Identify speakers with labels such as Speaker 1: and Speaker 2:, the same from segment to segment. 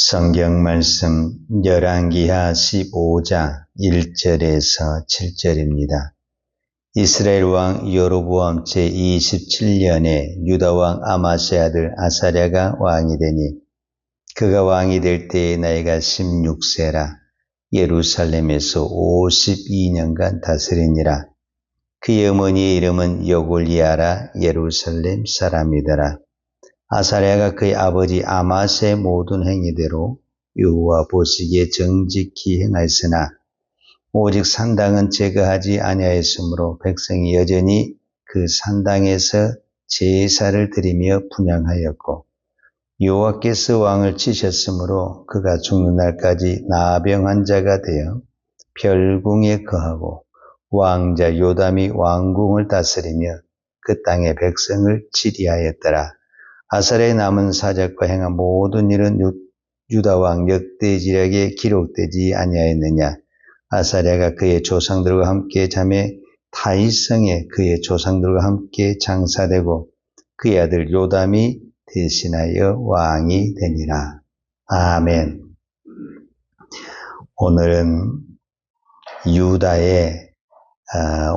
Speaker 1: 성경 말씀 열왕기하 15장 1절에서 7절입니다. 이스라엘 왕 여로보암 제27년에 유다 왕 아마스의 아들 아사랴가 왕이 되니 그가 왕이 될 때의 나이가 16세라 예루살렘에서 52년간 다스리니라. 그의 어머니의 이름은 여골리아라 예루살렘 사람이더라. 아사랴가 그의 아버지 아마스의 모든 행위대로 여호와 보시기에 정직히 행하였으나 오직 산당은 제거하지 아니하였으므로 백성이 여전히 그 산당에서 제사를 드리며 분향하였고 여호와께서 왕을 치셨으므로 그가 죽는 날까지 나병 자가 되어 별궁에 거하고 왕자 요담이 왕궁을 다스리며 그 땅의 백성을 치리하였더라. 아사랴의 남은 사적과 행한 모든 일은 유다 왕 역대지략에 기록되지 아니하였느냐. 아사랴가 그의 조상들과 함께 잠에 다윗성에 그의 조상들과 함께 장사되고 그의 아들 요담이 대신하여 왕이 되니라. 아멘. 오늘은 유다의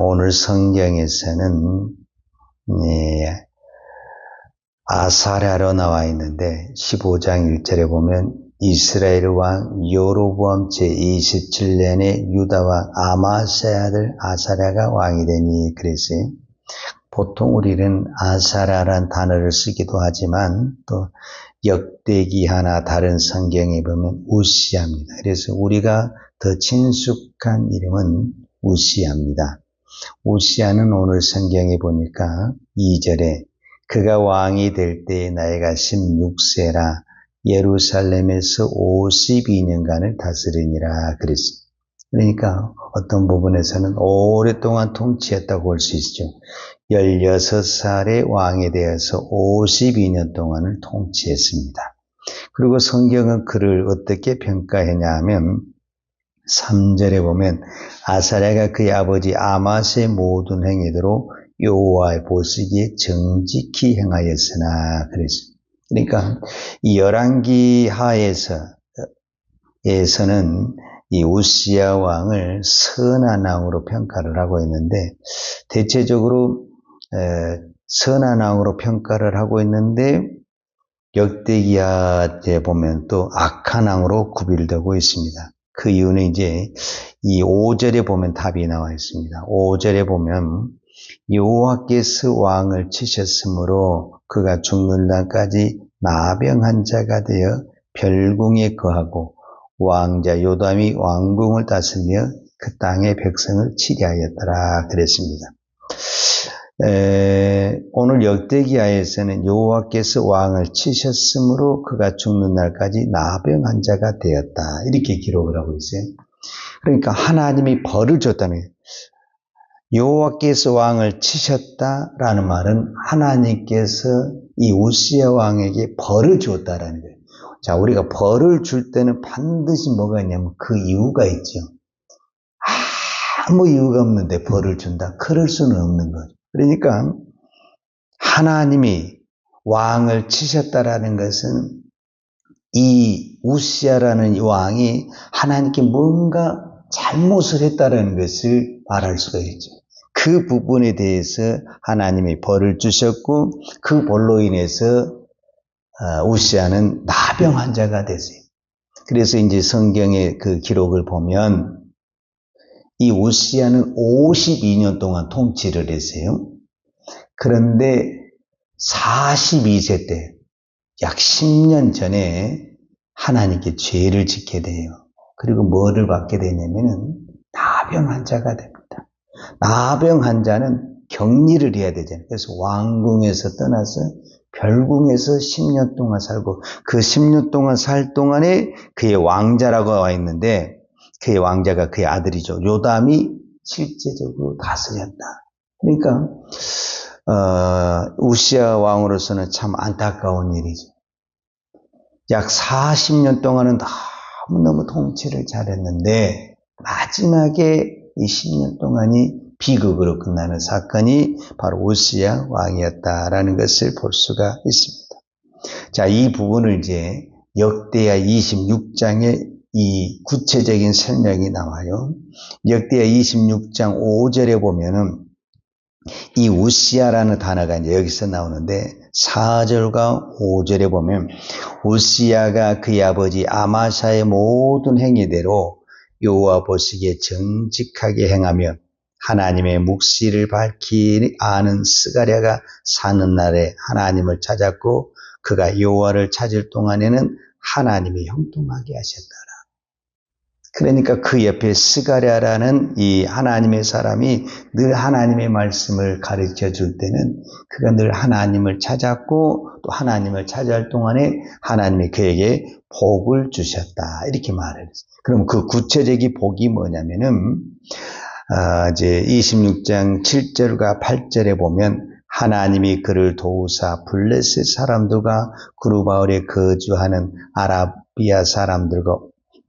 Speaker 1: 오늘 성경에서는 아사랴로 나와 있는데 15장 1절에 보면 이스라엘 왕 여로보암 제27년에 유다 왕 아마스의 아들 아사랴가 왕이 되니 그랬어요. 보통 우리는 아사랴란 단어를 쓰기도 하지만 또 역대기하나 다른 성경에 보면 우시아입니다. 그래서 우리가 더 친숙한 이름은 우시아입니다. 우시아는 오늘 성경에 보니까 2절에 그가 왕이 될 때의 나이가 16세라 예루살렘에서 52년간을 다스리니라 그랬습니다. 그러니까 어떤 부분에서는 오랫동안 통치했다고 볼 수 있죠. 16살에 왕이 되어서 52년 동안을 통치했습니다. 그리고 성경은 그를 어떻게 평가했냐 하면 3절에 보면 아사랴가 그의 아버지 아마스의 모든 행위대로 여호와의 보시기에 정직히 행하였으나 그랬습니다. 그러니까 이 열왕기하에서는 이 우시야 왕을 선한 왕으로 평가를 하고 있는데 대체적으로 선한 왕으로 평가를 하고 있는데 역대기하에 보면 또 악한 왕으로 구별되고 있습니다. 그 이유는 이제 이 5절에 보면 답이 나와 있습니다. 5절에 보면 여호와께서 왕을 치셨으므로 그가 죽는 날까지 나병한 자가 되어 별궁에 거하고 왕자 요담이 왕궁을 다스리며 그 땅의 백성을 치리하였더라 그랬습니다. 오늘 역대기하에서는 여호와께서 왕을 치셨으므로 그가 죽는 날까지 나병한 자가 되었다 이렇게 기록을 하고 있어요. 그러니까 하나님이 벌을 줬다는 거예요. 여호와께서 왕을 치셨다라는 말은 하나님께서 이 우시야 왕에게 벌을 주었다라는 거예요. 자, 우리가 벌을 줄 때는 반드시 뭐가 있냐면 그 이유가 있죠. 아무 이유가 없는데 벌을 준다? 그럴 수는 없는 거죠. 그러니까 하나님이 왕을 치셨다라는 것은 이 우시야라는 이 왕이 하나님께 뭔가 잘못을 했다라는 것을 말할 수가 있죠. 그 부분에 대해서 하나님이 벌을 주셨고 그 벌로 인해서 우시야는 나병 환자가 됐어요. 그래서 이제 성경의 그 기록을 보면 이 우시야는 52년 동안 통치를 했어요. 그런데 42세 때 약 10년 전에 하나님께 죄를 짓게 돼요. 그리고 뭐를 받게 되냐면은 나병 환자가 됩니다. 나병 환자는 격리를 해야 되잖아요. 그래서 왕궁에서 떠나서 별궁에서 10년 동안 살고 그 10년 동안 살 동안에 그의 왕자라고 와 있는데 그의 왕자가 그의 아들이죠. 요담이 실제적으로 다스렸다. 그러니까 우시야 왕으로서는 참 안타까운 일이죠. 약 40년 동안은 너무너무 통치를 잘했는데 마지막에 이 10년 동안이 비극으로 끝나는 사건이 바로 우시야 왕이었다라는 것을 볼 수가 있습니다. 자, 이 부분을 이제 역대하 26장에 이 구체적인 설명이 나와요. 역대하 26장 5절에 보면은 이 우시야라는 단어가 이제 여기서 나오는데 4절과 5절에 보면 우시야가 그의 아버지 아마샤의 모든 행위대로 여호와 보시기에 정직하게 행하며 하나님의 묵시를 밝히 아는 스가랴가 사는 날에 하나님을 찾았고 그가 여호와를 찾을 동안에는 하나님이 형통하게 하셨다. 그러니까 그 옆에 스가랴라는 이 하나님의 사람이 늘 하나님의 말씀을 가르쳐 줄 때는 그가 늘 하나님을 찾았고 또 하나님을 찾아할 동안에 하나님이 그에게 복을 주셨다. 이렇게 말을 했어요. 그럼 그 구체적인 복이 뭐냐면은 이제 26장 7절과 8절에 보면 하나님이 그를 도우사 블레셋 사람들과 그루바울에 거주하는 아라비아 사람들과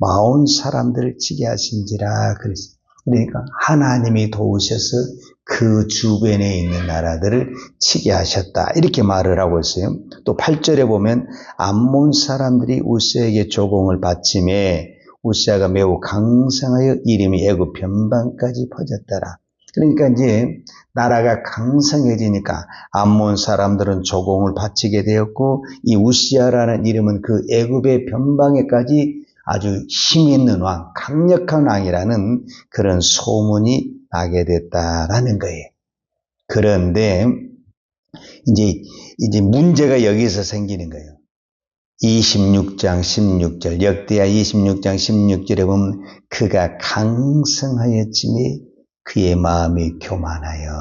Speaker 1: 마온 사람들을 치게 하신지라 그랬어요. 그러니까 하나님이 도우셔서 그 주변에 있는 나라들을 치게 하셨다. 이렇게 말을 하고 있어요. 또 8절에 보면 암몬 사람들이 우시야에게 조공을 바치매 우시야가 매우 강성하여 이름이 애굽 변방까지 퍼졌더라. 그러니까 이제 나라가 강성해지니까 암몬 사람들은 조공을 바치게 되었고 이 우시야라는 이름은 그 애굽의 변방에까지 아주 힘 있는 왕, 강력한 왕이라는 그런 소문이 나게 됐다라는 거예요. 그런데 이제 문제가 여기서 생기는 거예요. 26장 16절, 역대하 26장 16절에 보면 그가 강성하였지만 그의 마음이 교만하여.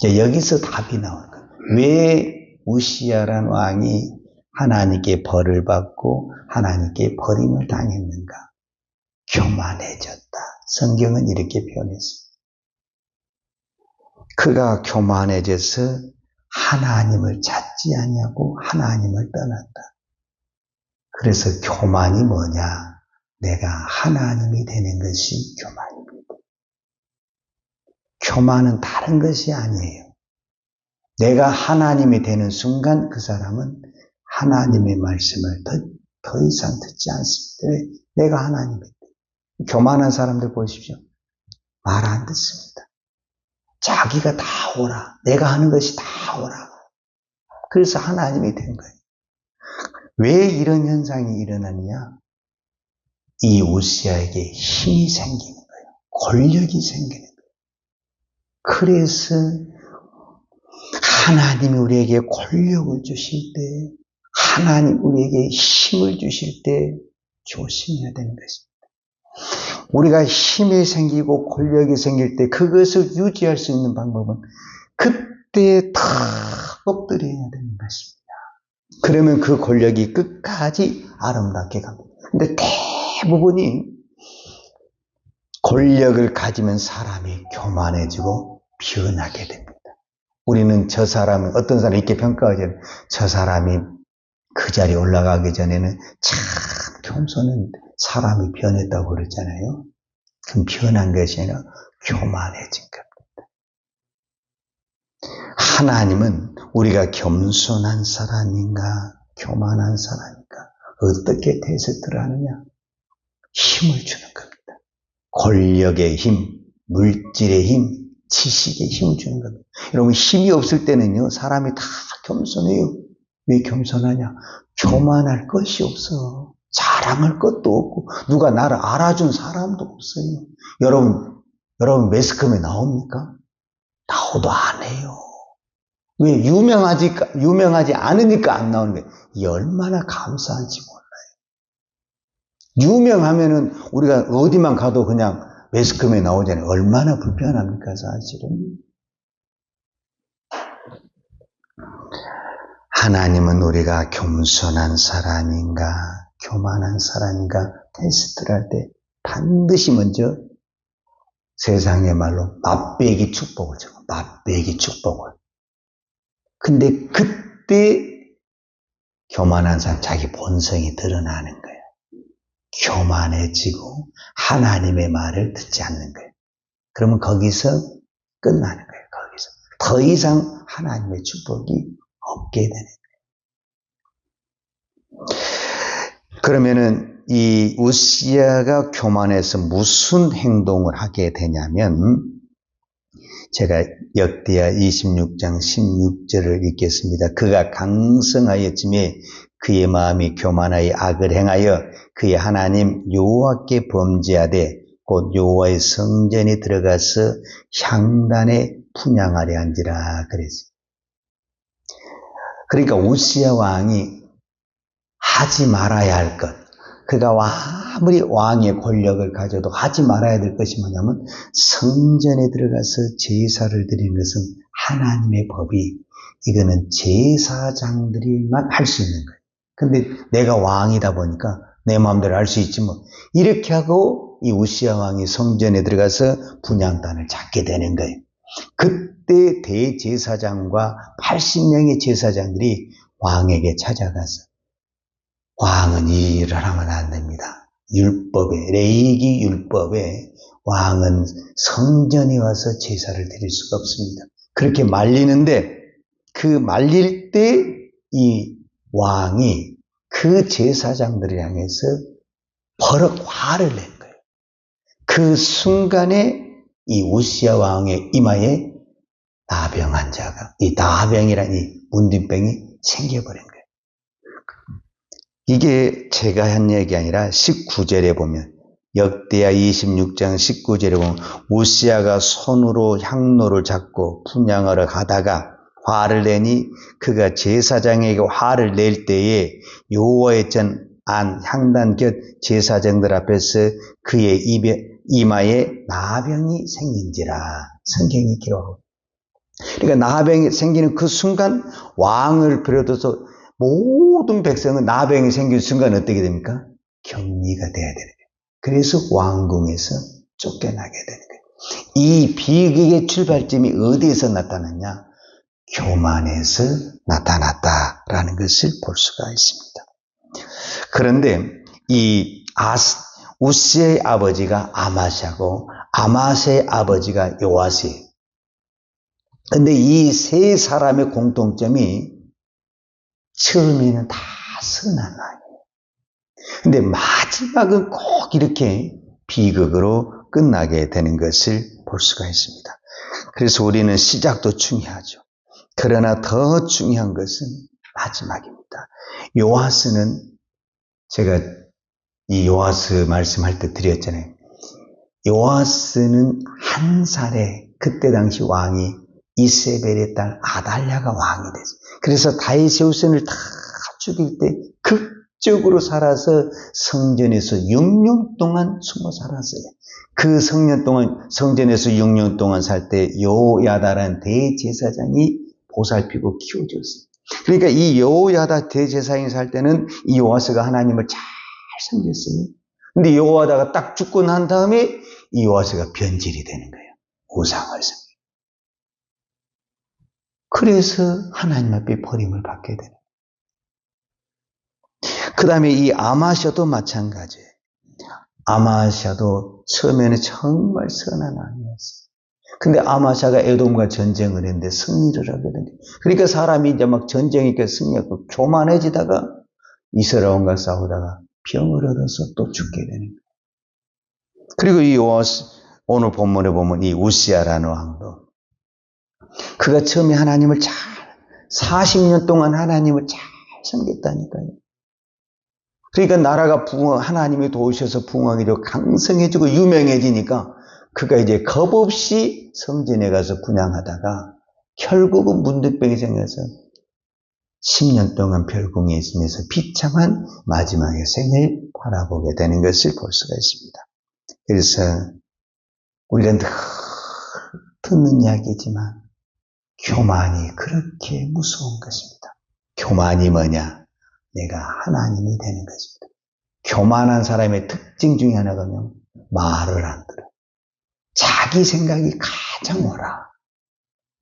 Speaker 1: 그래서 여기서 답이 나오는 거예요. 왜 우시야라는 왕이 하나님께 벌을 받고 하나님께 버림을 당했는가? 교만해졌다. 성경은 이렇게 표현했습니다. 그가 교만해져서 하나님을 찾지 아니하고 하나님을 떠났다. 그래서 교만이 뭐냐? 내가 하나님이 되는 것이 교만입니다. 교만은 다른 것이 아니에요. 내가 하나님이 되는 순간 그 사람은 하나님의 말씀을 더 이상 듣지 않습니다. 내가 하나님이 돼. 교만한 사람들 보십시오. 말 안 듣습니다. 자기가 다 오라. 내가 하는 것이 다 오라. 그래서 하나님이 된 거예요. 왜 이런 현상이 일어나느냐? 이 우시야에게 힘이 생기는 거예요. 권력이 생기는 거예요. 그래서 하나님이 우리에게 권력을 주실 때, 하나님 우리에게 힘을 주실 때 조심해야 되는 것입니다. 우리가 힘이 생기고 권력이 생길 때 그것을 유지할 수 있는 방법은 그때 다 엎드려야 되는 것입니다. 그러면 그 권력이 끝까지 아름답게 갑니다. 근데 대부분이 권력을 가지면 사람이 교만해지고 변하게 됩니다. 우리는 저 사람, 어떤 사람이 이렇게 평가하잖아요. 저 사람이 그 자리에 올라가기 전에는 참 겸손했는데 사람이 변했다고 그랬잖아요. 그럼 변한 것이 아니라 교만해진 겁니다. 하나님은 우리가 겸손한 사람인가 교만한 사람인가 어떻게 테스트를 하느냐? 힘을 주는 겁니다. 권력의 힘, 물질의 힘, 지식의 힘을 주는 겁니다. 여러분 힘이 없을 때는요 사람이 다 겸손해요. 왜 겸손하냐? 교만할 것이 없어. 자랑할 것도 없고 누가 나를 알아준 사람도 없어요. 여러분 매스컴에 나옵니까? 나오도 안 해요. 왜? 유명하지 않으니까 안 나오는 거예요. 이 얼마나 감사한지 몰라요. 유명하면은 우리가 어디만 가도 그냥 매스컴에 나오잖아요. 얼마나 불편합니까, 사실은. 하나님은 우리가 겸손한 사람인가, 교만한 사람인가 테스트를 할 때 반드시 먼저 세상의 말로 맛배기 축복을 줘요. 맛배기 축복을. 근데 그때 교만한 사람 자기 본성이 드러나는 거예요. 교만해지고 하나님의 말을 듣지 않는 거예요. 그러면 거기서 끝나는 거예요. 거기서 더 이상 하나님의 축복이 없게 되는 거예요. 그러면은 이 우시야가 교만해서 무슨 행동을 하게 되냐면, 제가 역대하 26장 16절을 읽겠습니다. 그가 강성하였으며 그의 마음이 교만하여 악을 행하여 그의 하나님 여호와께 범죄하되 곧 여호와의 성전에 들어가서 향단에 분향하려 한지라 그랬어요. 그러니까 우시야 왕이 하지 말아야 할 것, 그가 아무리 왕의 권력을 가져도 하지 말아야 될 것이 뭐냐면, 성전에 들어가서 제사를 드리는 것은 하나님의 법이, 이거는 제사장들이만 할 수 있는 거예요. 근데 내가 왕이다 보니까 내 마음대로 할 수 있지 뭐. 이렇게 하고 이 우시야 왕이 성전에 들어가서 분향단을 찾게 되는 거예요. 그때 대제사장과 80명의 제사장들이 왕에게 찾아가서, 왕은 이 일을 하면 안 됩니다. 율법에, 레위기 율법에 왕은 성전에 와서 제사를 드릴 수가 없습니다. 그렇게 말리는데, 그 말릴 때 이 왕이 그 제사장들을 향해서 버럭 화를 낸 거예요. 그 순간에 이 우시야 왕의 이마에 나병 환자가, 이 나병이라는 이 문둥병이 생겨버린 거예요. 이게 제가 한 얘기 아니라 19절에 보면, 역대하 26장 19절에 보면 우시야가 손으로 향로를 잡고 분향하러 가다가 화를 내니 그가 제사장에게 화를 낼 때에 여호와의 전 안 향단 곁 제사장들 앞에서 그의 이마에 나병이 생긴지라 성경이 기록하고, 그러니까 나병이 생기는 그 순간 왕을 비롯해서 모든 백성은 나병이 생긴 순간 어떻게 됩니까? 격리가 돼야 되는 거예요. 그래서 왕궁에서 쫓겨나게 되는 거예요. 이 비극의 출발점이 어디에서 나타났냐? 교만에서 나타났다라는 것을 볼 수가 있습니다. 그런데 이 우시야의 아버지가 아마샤고 아마샤의 아버지가 요아스예요. 근데 이 세 사람의 공통점이 처음에는 다 선한 왕이에요. 근데 마지막은 꼭 이렇게 비극으로 끝나게 되는 것을 볼 수가 있습니다. 그래서 우리는 시작도 중요하죠. 그러나 더 중요한 것은 마지막입니다. 요아스는, 제가 이 요아스 말씀할 때 드렸잖아요. 요아스는 한 살에 그때 당시 왕이 이세벨의 딸 아달랴가 왕이 됐어요. 그래서 다윗의 후손을 다 죽일 때 극적으로 살아서 성전에서 6년 동안 숨어 살았어요. 그 성전에서 6년 동안 살 때 여호야다라는 대제사장이 보살피고 키워줬어요. 그러니까 이 여호야다 대제사장이 살 때는 이 요아스가 하나님을 잘 섬겼어요. 근데 여호야다가 딱 죽고 난 다음에 이 요아스가 변질이 되는 거예요. 우상을 섬기고. 그래서 하나님 앞에 버림을 받게 되는 거예요. 그 다음에 이 아마샤도 마찬가지예요. 아마샤도 처음에는 정말 선한 왕이었어요. 근데 아마샤가 에돔과 전쟁을 했는데 승리를 하게 됩니다. 그러니까 사람이 이제 막 전쟁에 승리하고 교만해지다가 이스라엘 왕과 싸우다가 병을 얻어서 또 죽게 되는 거예요. 그리고 이 요아스, 오늘 본문에 보면 이 우시야라는 왕도, 그가 처음에 하나님을 40년 동안 하나님을 잘 섬겼다니까요. 그러니까 나라가 하나님이 도우셔서 부흥하기로 강성해지고 유명해지니까 그가 이제 겁없이 성전에 가서 분향하다가 결국은 문둥병이 생겨서 10년 동안 별궁에 있으면서 비참한 마지막의 생을 바라보게 되는 것을 볼 수가 있습니다. 그래서 우리가 늘 듣는 이야기지만 교만이 그렇게 무서운 것입니다. 교만이 뭐냐? 내가 하나님이 되는 것입니다. 교만한 사람의 특징 중에 하나가 뭐냐면 말을 안 들어. 자기 생각이 가장 옳아.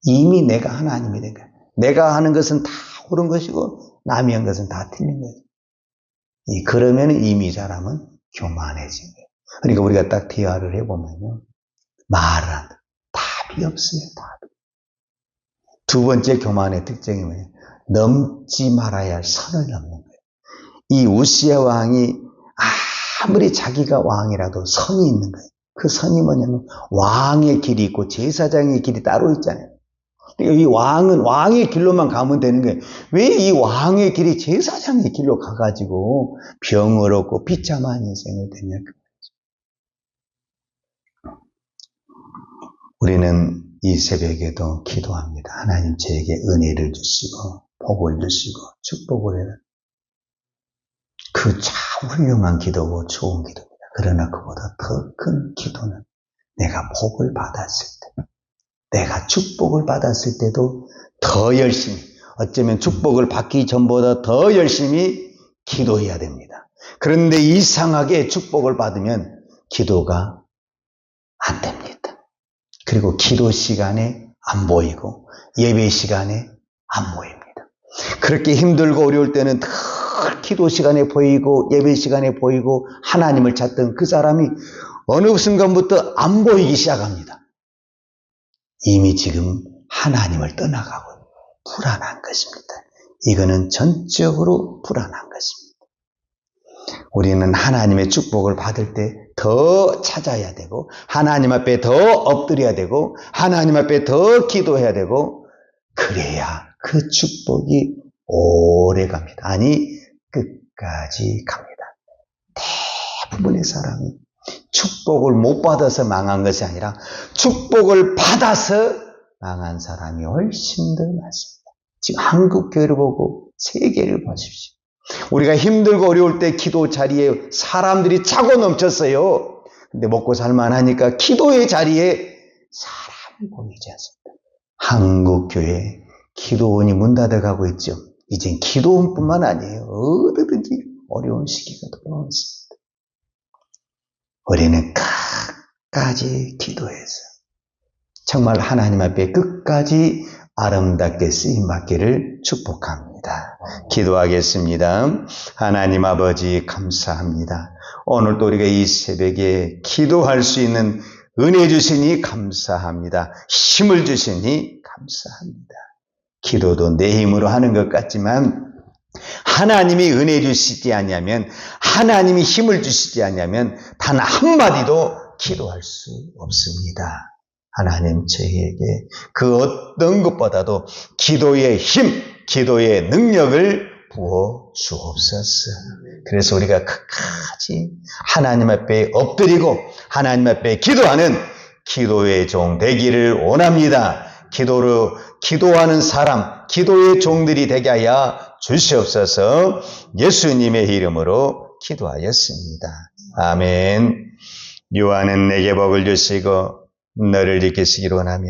Speaker 1: 이미 내가 하나님이 된 거야. 내가 하는 것은 다 옳은 것이고 남이 한 것은 다 틀린 거예요. 그러면 이미 사람은 교만해진 거예요. 그러니까 우리가 딱 대화를 해보면요, 말을 안 들어. 답이 없어요. 답이. 두 번째 교만의 특징이 뭐예요? 넘지 말아야 할 선을 넘는 거예요. 이 우시야 왕이 아무리 자기가 왕이라도 선이 있는 거예요. 그 선이 뭐냐면 왕의 길이 있고 제사장의 길이 따로 있잖아요. 이 왕은 왕의 길로만 가면 되는 거예요. 왜 이 왕의 길이 제사장의 길로 가가지고 병을 얻고 비참한 인생을 되냐. 우리는 이 새벽에도 기도합니다. 하나님 저에게 은혜를 주시고 복을 주시고 축복을 해라. 그 참 훌륭한 기도고 좋은 기도입니다. 그러나 그보다 더 큰 기도는 내가 복을 받았을 때, 내가 축복을 받았을 때도 더 열심히, 어쩌면 축복을 받기 전보다 더 열심히 기도해야 됩니다. 그런데 이상하게 축복을 받으면 기도가 안 됩니다. 그리고 기도 시간에 안 보이고 예배 시간에 안 보입니다. 그렇게 힘들고 어려울 때는 늘 기도 시간에 보이고 예배 시간에 보이고 하나님을 찾던 그 사람이 어느 순간부터 안 보이기 시작합니다. 이미 지금 하나님을 떠나가고 불안한 것입니다. 이거는 전적으로 불안한 것입니다. 우리는 하나님의 축복을 받을 때 더 찾아야 되고 하나님 앞에 더 엎드려야 되고 하나님 앞에 더 기도해야 되고 그래야 그 축복이 오래 갑니다. 아니 끝까지 갑니다. 대부분의 사람이 축복을 못 받아서 망한 것이 아니라 축복을 받아서 망한 사람이 훨씬 더 많습니다. 지금 한국 교회를 보고 세계를 보십시오. 우리가 힘들고 어려울 때 기도 자리에 사람들이 차고 넘쳤어요. 근데 먹고 살만하니까 기도의 자리에 사람이 보이지 않습니다. 한국 교회 기도원이 문 닫아가고 있죠. 이젠 기도원뿐만 아니에요. 어디든지 어려운 시기가 돌아왔습니다. 우리는 끝까지 기도해서 정말 하나님 앞에 끝까지 아름답게 쓰임받기를 축복합니다. 기도하겠습니다. 하나님 아버지 감사합니다. 오늘 또 우리가 이 새벽에 기도할 수 있는 은혜 주시니 감사합니다. 힘을 주시니 감사합니다. 기도도 내 힘으로 하는 것 같지만 하나님이 은혜 주시지 않냐면 하나님이 힘을 주시지 않냐면 단 한마디도 기도할 수 없습니다. 하나님 저희에게 그 어떤 것보다도 기도의 힘, 기도의 능력을 부어 주옵소서. 그래서 우리가 끝까지 하나님 앞에 엎드리고 하나님 앞에 기도하는 기도의 종 되기를 원합니다. 기도하는 사람, 기도의 종들이 되게 하여 주시옵소서. 예수님의 이름으로 기도하였습니다. 아멘. 요한은 내게 복을 주시고 너를 지키시기를 원하며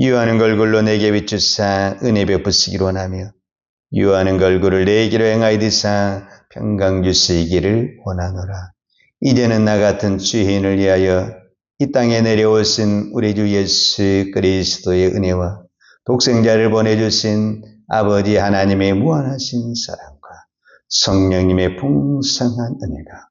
Speaker 1: 유하는 걸굴로 내게 비추사 은혜 베푸시기를 원하며 유하는 걸굴을 내게로 행하이디사 평강 주시기를 원하노라. 이제는 나 같은 죄인을 위하여 이 땅에 내려오신 우리 주 예수 그리스도의 은혜와 독생자를 보내주신 아버지 하나님의 무한하신 사랑과 성령님의 풍성한 은혜가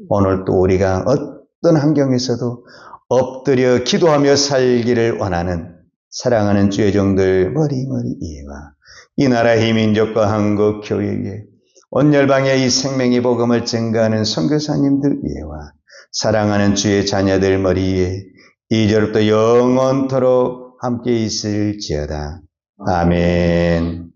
Speaker 1: 오늘 또 우리가 어떤 환경에서도 엎드려 기도하며 살기를 원하는 사랑하는 주의 종들 머리머리 이해와 이 나라의 민족과 한국 교회에 온 열방의 이 생명의 복음을 증거하는 선교사님들 이해와 사랑하는 주의 자녀들 머리에 이제부터 영원토록 함께 있을지어다. 아멘.